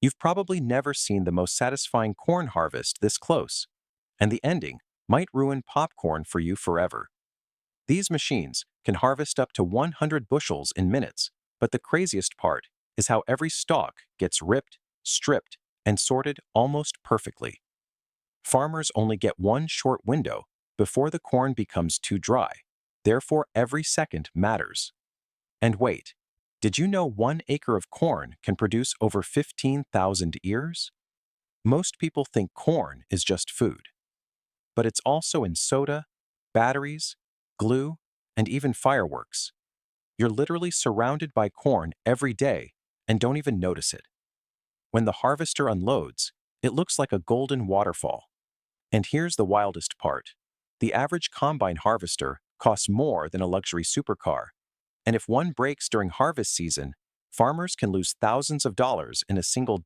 You've probably never seen the most satisfying corn harvest this close, and the ending might ruin popcorn for you forever. These machines can harvest up to 100 bushels in minutes, but the craziest part is how every stalk gets ripped, stripped, and sorted almost perfectly. Farmers only get one short window before the corn becomes too dry. Therefore, every second matters. And wait, did you know 1 acre of corn can produce over 15,000 ears? Most people think corn is just food, but it's also in soda, batteries, glue, and even fireworks. You're literally surrounded by corn every day and don't even notice it. When the harvester unloads, it looks like a golden waterfall. And here's the wildest part. The average combine harvester costs more than a luxury supercar, and if one breaks during harvest season, farmers can lose thousands of dollars in a single